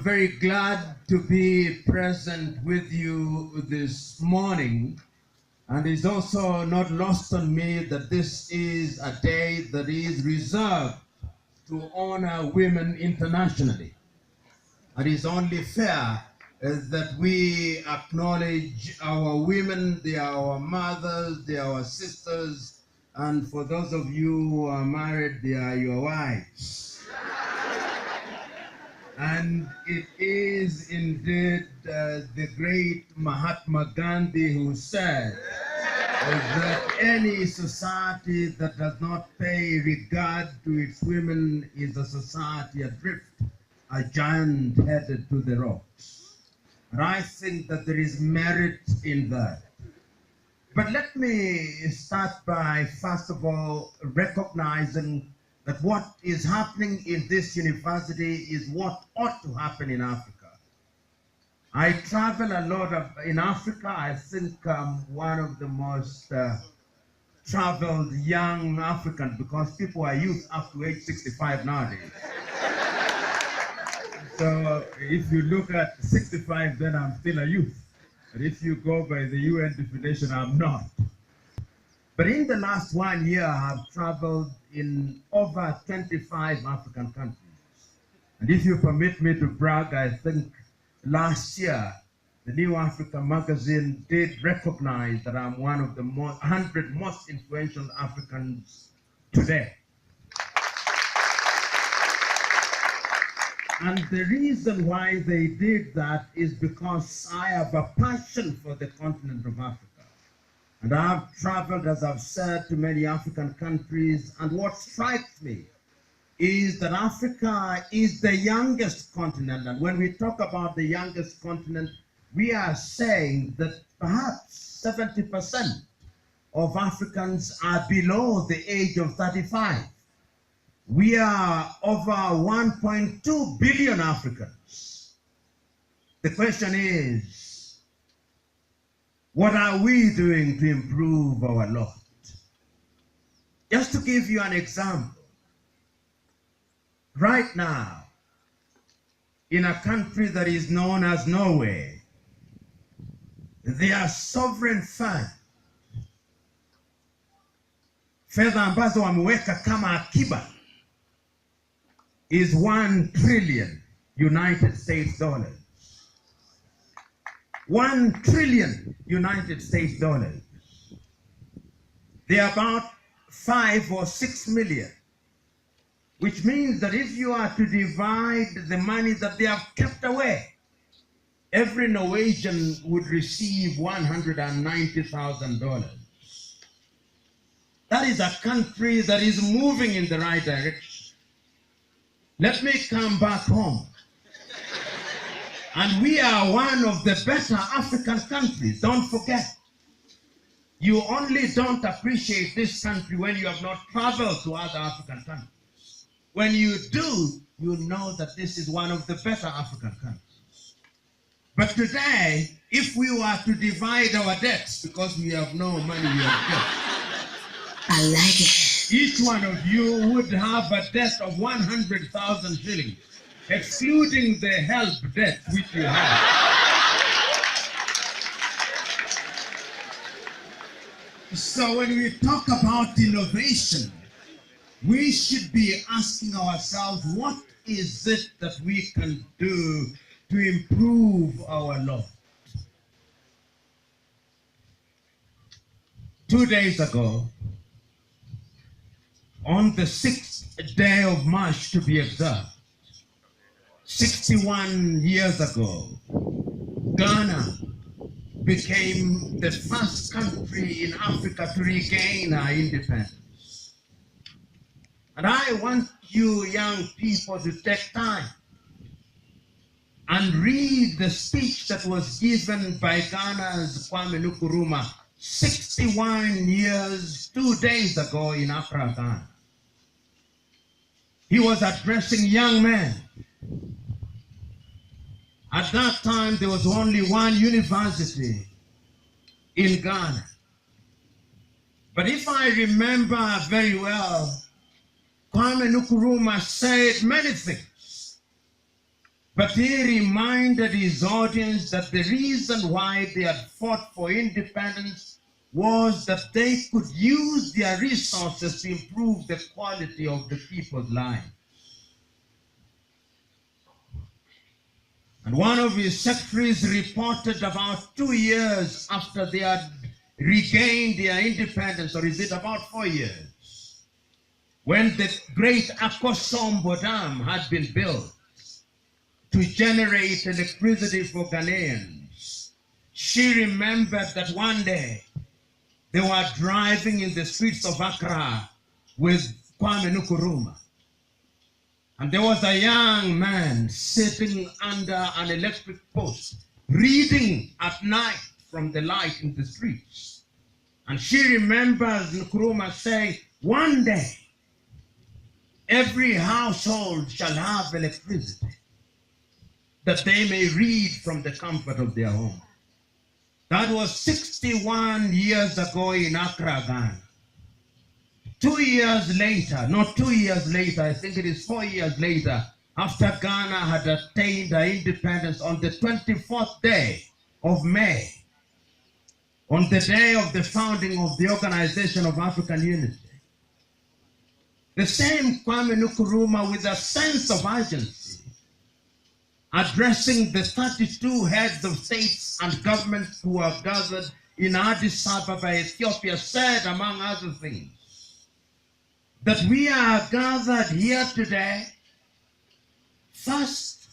Very glad to be present with you this morning, and it's also not lost on me that this is a day that is reserved to honor women internationally. And it's only fair that we acknowledge our women. They are our mothers, they are our sisters, and for those of you who are married, they are your wives. And it is indeed the great Mahatma Gandhi who said that any society that does not pay regard to its women is a society adrift, a giant headed to the rocks. And I think that there is merit in that. But let me start by, first of all, recognizing that what is happening in this university is what ought to happen in Africa. I travel a lot in Africa. I think I'm one of the most traveled young Africans, because people are youth up to age 65 nowadays. So if you look at 65, then I'm still a youth. But if you go by the UN definition, I'm not. But in the last 1 year, I've traveled in over 25 African countries. And if you permit me to brag, I think last year, the New Africa magazine did recognize that I'm one of the 100 most influential Africans today. And the reason why they did that is because I have a passion for the continent of Africa. And I've traveled, as I've said, to many African countries, and what strikes me is that Africa is the youngest continent. And when we talk about the youngest continent, we are saying that perhaps 70% of Africans are below the age of 35. We are over 1.2 billion Africans. The question is, what are we doing to improve our lot? Just to give you an example, right now, in a country that is known as Norway, their sovereign fund, fedha ambazo wameweka kama akiba, is 1 trillion United States dollars. 1 trillion United States dollars. They are about 5 or 6 million, which means that if you are to divide the money that they have kept away, every Norwegian would receive $190,000. That is a country that is moving in the right direction. Let me come back home. And we are one of the better African countries. Don't forget. You only don't appreciate this country when you have not traveled to other African countries. When you do, you know that this is one of the better African countries. But today, if we were to divide our debts, because we have no money, we have debt. I like it. Each one of you would have a debt of 100,000 shillings. Excluding the help debt which you have. So when we talk about innovation, we should be asking ourselves, what is it that we can do to improve our lot? 2 days ago, on the 6th day of March to be exact, 61 years ago, Ghana became the first country in Africa to regain our independence. And I want you young people to take time and read the speech that was given by Ghana's Kwame Nkrumah 61 years, 2 days ago in Accra, Ghana. He was addressing young men. At that time, there was only one university in Ghana. But if I remember very well, Kwame Nkrumah said many things, but he reminded his audience that the reason why they had fought for independence was that they could use their resources to improve the quality of the people's lives. And one of his secretaries reported about 2 years after they had regained their independence, or is it about 4 years, when the great Akosombo Dam had been built to generate electricity for Ghanaians. She remembered that one day they were driving in the streets of Accra with Kwame Nkrumah. And there was a young man sitting under an electric post, reading at night from the light in the streets. And she remembers Nkrumah saying, one day, every household shall have electricity, that they may read from the comfort of their home. That was 61 years ago in Accra, Ghana. 2 years later, not 2 years later, I think it is 4 years later, after Ghana had attained her independence on the 24th day of May, on the day of the founding of the Organization of African Unity, the same Kwame Nkrumah, with a sense of urgency, addressing the 32 heads of states and governments who are gathered in Addis Ababa, Ethiopia, said, among other things, that we are gathered here today first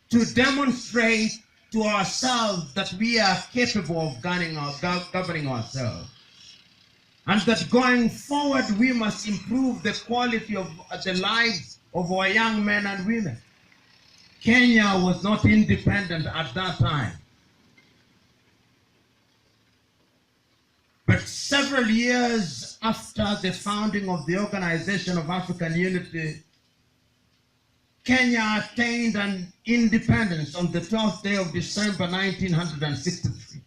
to demonstrate to ourselves that we are capable of governing ourselves, and that going forward we must improve the quality of the lives of our young men and women. Kenya was not independent at that time. But several years after the founding of the Organization of African Unity, Kenya attained an independence on the 12th day of December 1963.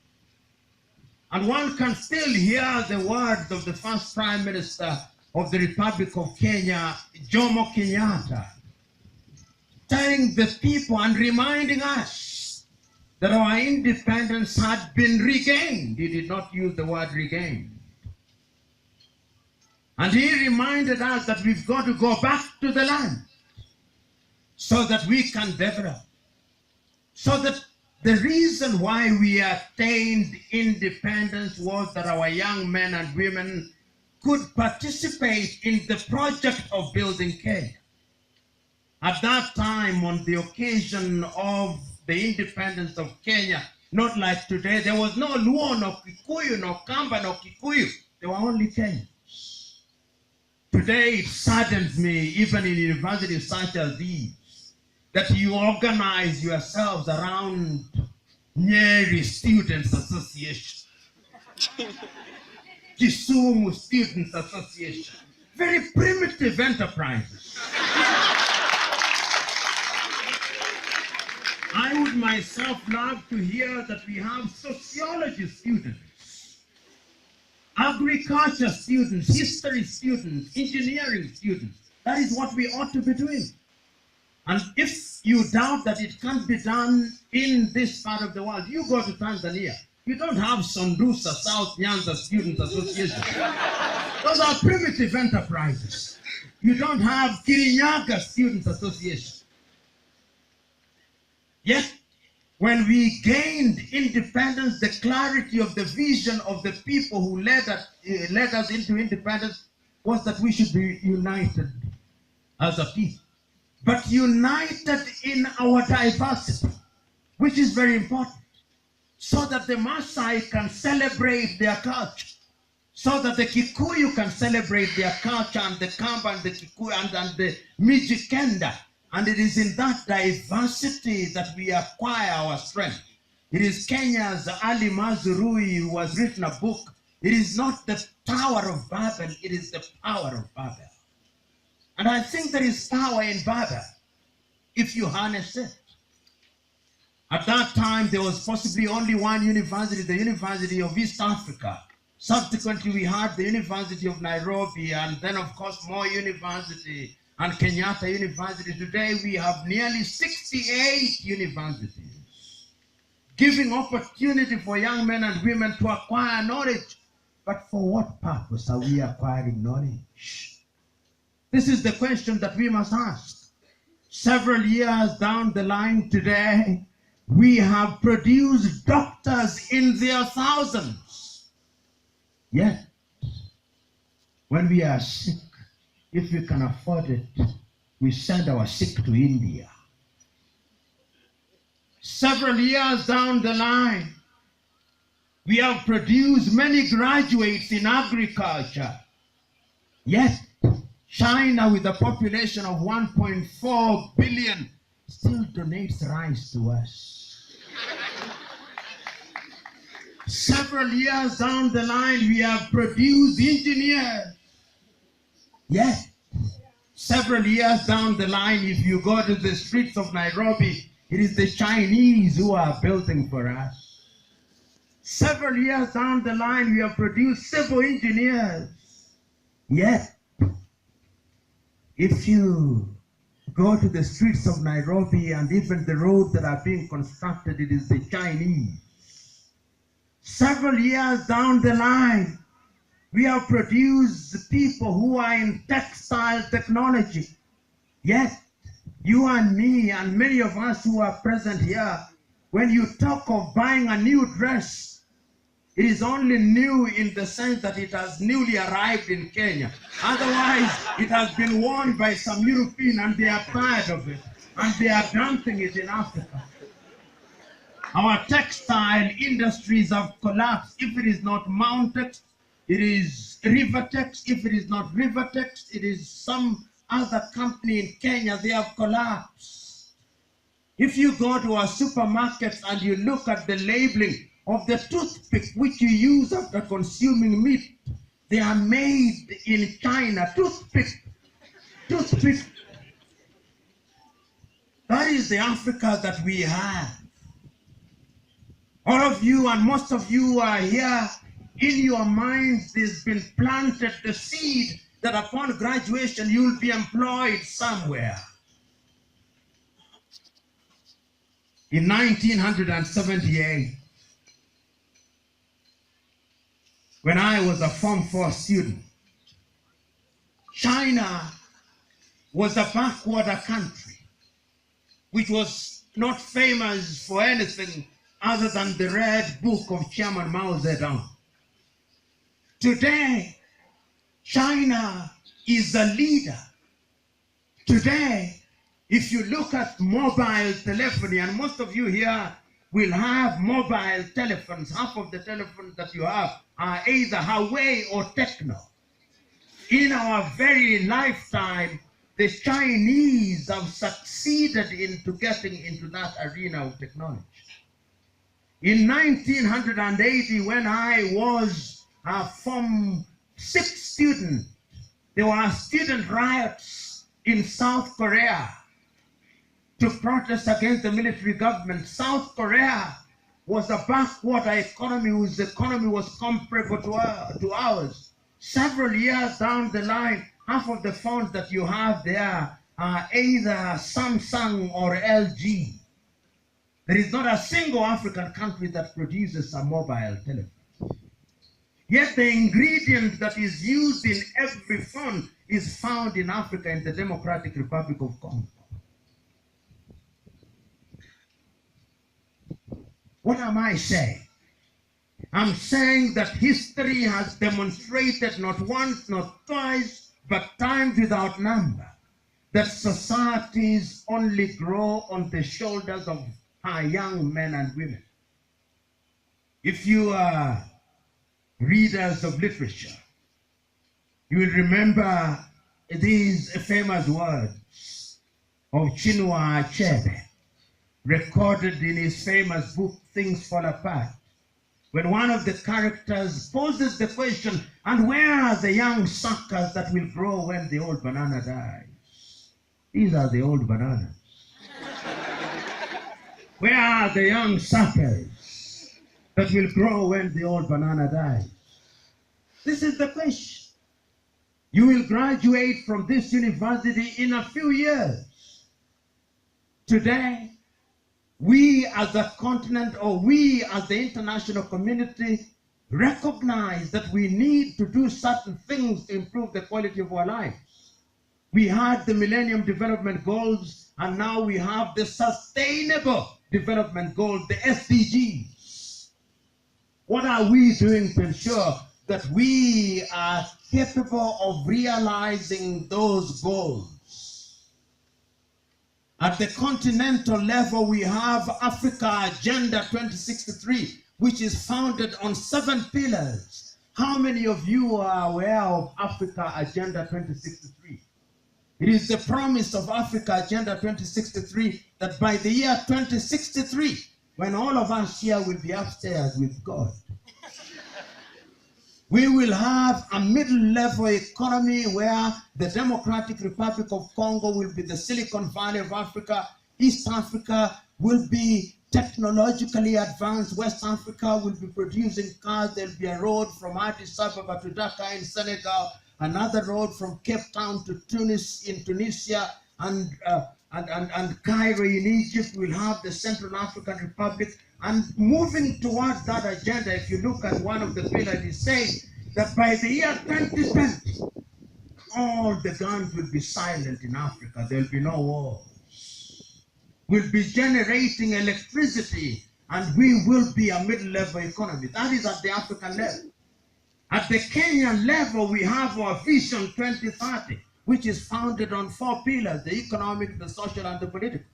And one can still hear the words of the first Prime Minister of the Republic of Kenya, Jomo Kenyatta, telling the people and reminding us that our independence had been regained. He did not use the word regained. And he reminded us that we've got to go back to the land so that we can develop. So that the reason why we attained independence was that our young men and women could participate in the project of building Kenya. At that time, on the occasion of the independence of Kenya, not like today, there was no Luo, no Kikuyu, no Kamba, no Kikuyu. There were only Kenyans. Today, it saddens me, even in universities such as these, that you organize yourselves around Nyeri Students Association, Kisumu Students Association, very primitive enterprises. I would myself love to hear that we have sociology students, agriculture students, history students, engineering students. That is what we ought to be doing. And if you doubt that it can't be done in this part of the world, you go to Tanzania. You don't have Sondusa, South Nyanza Students Association. Those are primitive enterprises. You don't have Kirinyaga Students Association. Yet, when we gained independence, the clarity of the vision of the people who led us into independence was that we should be united as a people. But united in our diversity, which is very important, so that the Maasai can celebrate their culture, so that the Kikuyu can celebrate their culture, and the Kamba and the Kikuyu and the Mijikenda. And it is in that diversity that we acquire our strength. It is Kenya's Ali Mazurui who has written a book. It is not the Tower of Babel, it is the power of Babel. And I think there is power in Babel if you harness it. At that time, there was possibly only one university, the University of East Africa, Subsequently, we had the University of Nairobi, and then, of course, Moi University and Kenyatta University. Today, we have nearly 68 universities, giving opportunity for young men and women to acquire knowledge. But for what purpose are we acquiring knowledge? This is the question that we must ask. Several years down the line today, we have produced doctors in their thousands. Yet, when we are sick, if we can afford it, we send our sick to India. Several years down the line, we have produced many graduates in agriculture. Yet, China, with a population of 1.4 billion, still donates rice to us. Several years down the line, we have produced engineers. Yet, several years down the line, if you go to the streets of Nairobi, it is the Chinese who are building for us. Several years down the line, we have produced civil engineers. Yet, if you go to the streets of Nairobi and even the roads that are being constructed, it is the Chinese. Several years down the line, we have produced people who are in textile technology. Yet, you and me and many of us who are present here, when you talk of buying a new dress, it is only new in the sense that it has newly arrived in Kenya. Otherwise, it has been worn by some European and they are tired of it. And they are dumping it in Africa. Our textile industries have collapsed. If it is not Mountex, it is Rivertex. If it is not Rivertex, it is some other company in Kenya. They have collapsed. If you go to our supermarkets and you look at the labeling of the toothpick which you use after consuming meat, they are made in China. Toothpick. That is the Africa that we have. All of you and most of you are here. In your minds, there's been planted the seed that upon graduation you will be employed somewhere. In 1978, when I was a Form 4 student, China was a backwater country which was not famous for anything other than the Red Book of Chairman Mao Zedong. Today, China is the leader. Today, if you look at mobile telephony, and most of you here will have mobile telephones, half of the telephones that you have are either Huawei or Techno. In our very lifetime, the Chinese have succeeded into getting into that arena of technology. In 1980, when I was a Form 6 student, there were student riots in South Korea to protest against the military government. South Korea was a backwater economy whose economy was comparable to ours. Several years down the line, half of the phones that you have there are either Samsung or LG. There is not a single African country that produces a mobile telephone. Yet the ingredient that is used in every phone is found in Africa, in the Democratic Republic of Congo. What am I saying? I'm saying that history has demonstrated not once, not twice, but times without number, that societies only grow on the shoulders of our young men and women. If you are readers of literature, you will remember these famous words of Chinua Achebe, recorded in his famous book, Things Fall Apart, when one of the characters poses the question, and where are the young suckers that will grow when the old banana dies? These are the old bananas. Where are the young suckers that will grow when the old banana dies? This is the question. You will graduate from this university in a few years. Today, we as a continent, or we as the international community, recognize that we need to do certain things to improve the quality of our lives. We had the Millennium Development Goals, and now we have the Sustainable Development Goals, the SDGs. What are we doing to ensure that we are capable of realizing those goals? At the continental level, we have Africa Agenda 2063, which is founded on 7 pillars. How many of you are aware of Africa Agenda 2063? It is the promise of Africa Agenda 2063 that by the year 2063, when all of us here will be upstairs with God, we will have a middle-level economy where the Democratic Republic of Congo will be the Silicon Valley of Africa. East Africa will be technologically advanced. West Africa will be producing cars. There will be a road from Addis Ababa to Dakar in Senegal, another road from Cape Town to Tunis in Tunisia, and Cairo in Egypt. Will have the Central African Republic. And moving towards that agenda, if you look at one of the pillars, it says that by the year 2020, all the guns will be silent in Africa. There will be no wars. We'll be generating electricity, and we will be a middle-level economy. That is at the African level. At the Kenyan level, we have our Vision 2030, which is founded on 4 pillars: the economic, the social, and the political.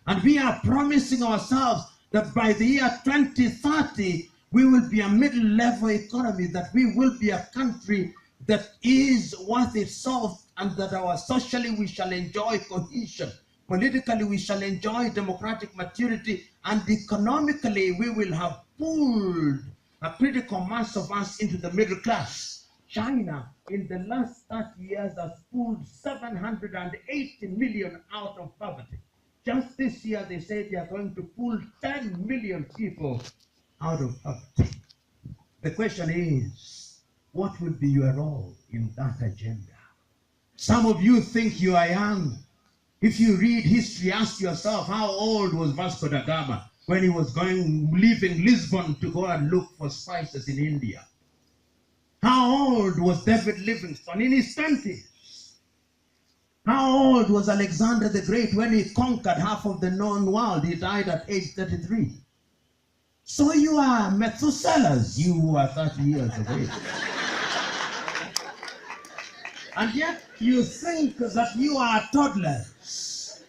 And we are promising ourselves that by the year 2030, we will be a middle-level economy, that we will be a country that is worth its salt, and that socially we shall enjoy cohesion, politically we shall enjoy democratic maturity, and economically we will have pulled a critical mass of us into the middle class. China, in the last 30 years, has pulled 780 million out of poverty. Just this year, they say they are going to pull 10 million people out of poverty. The question is, what will be your role in that agenda? Some of you think you are young. If you read history, ask yourself, how old was Vasco da Gama when he was leaving Lisbon to go and look for spices in India? How old was David Livingstone? In his 20s. How old was Alexander the Great when he conquered half of the known world? He died at age 33. So you are Methuselahs, you who are 30 years of age. And yet you think that you are toddlers.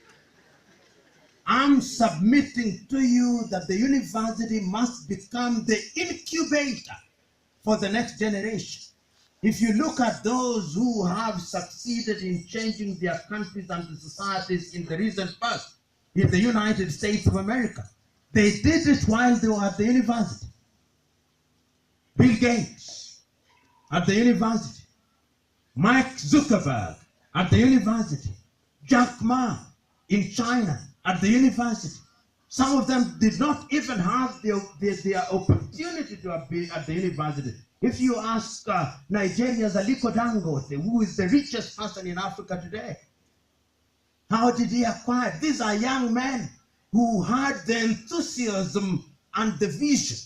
I'm submitting to you that the university must become the incubator for the next generation. If you look at those who have succeeded in changing their countries and the societies in the recent past, in the United States of America, they did it while they were at the university. Bill Gates at the university, Mark Zuckerberg at the university, Jack Ma in China at the university. Some of them did not even have the opportunity to be at the university. If you ask Nigeria's Aliko Dangote, who is the richest person in Africa today, how did he acquire? These are young men who had the enthusiasm and the vision.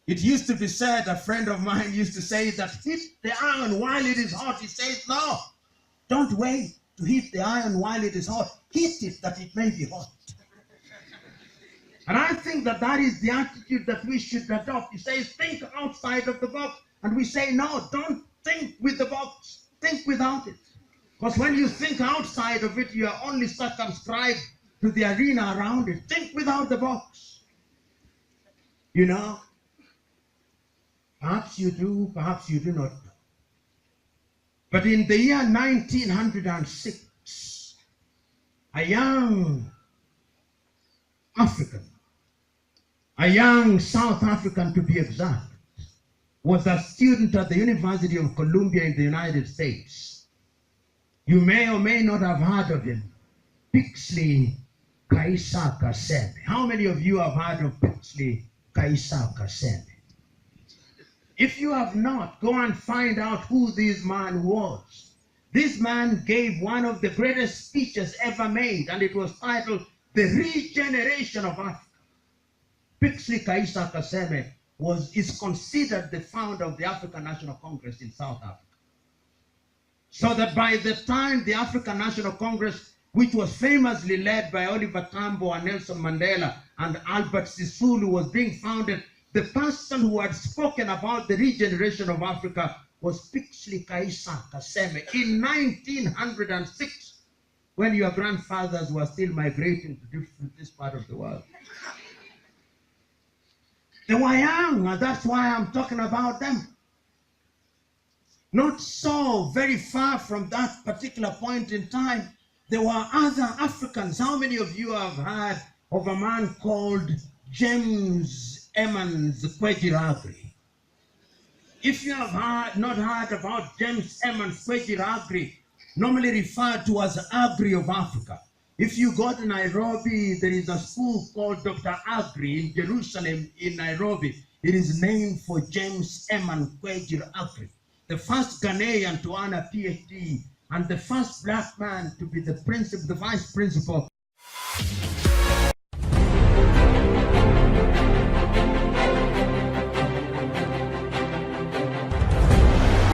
It used to be said, a friend of mine used to say that hit the iron while it is hot. He says, no, don't wait to hit the iron while it is hot. Hit it that it may be hot. And I think that that is the attitude that we should adopt. He says, think outside of the box. And we say, no, don't think with the box. Think without it. Because when you think outside of it, you are only circumscribed to the arena around it. Think without the box. You know, perhaps you do, perhaps you do not know. But in the year 1906, a young African, a young South African to be exact, was a student at the University of Columbia in the United States. You may or may not have heard of him, Pixley Kaisa Kaseme. How many of you have heard of Pixley Kaisa Kaseme? If you have not, go and find out who this man was. This man gave one of the greatest speeches ever made, and it was titled The Regeneration of Africa. Pixley Kaisa Kaseme is considered the founder of the African National Congress in South Africa. So that by the time the African National Congress, which was famously led by Oliver Tambo and Nelson Mandela and Albert Sisulu, was being founded, the person who had spoken about the regeneration of Africa was Pixley Kaisa Kaseme in 1906, when your grandfathers were still migrating to this part of the world. They were young, and that's why I'm talking about them. Not so very far from that particular point in time, there were other Africans. How many of you have heard of a man called James Emmons Kwejiragri? If you have not heard about James Emmons Kwejiragri, normally referred to as Agri of Africa. If you go to Nairobi, there is a school called Dr. Agri in Jerusalem in Nairobi. It is named for James Emmons Kwejiragri, the first Ghanaian to earn a PhD and the first black man to be the vice principal.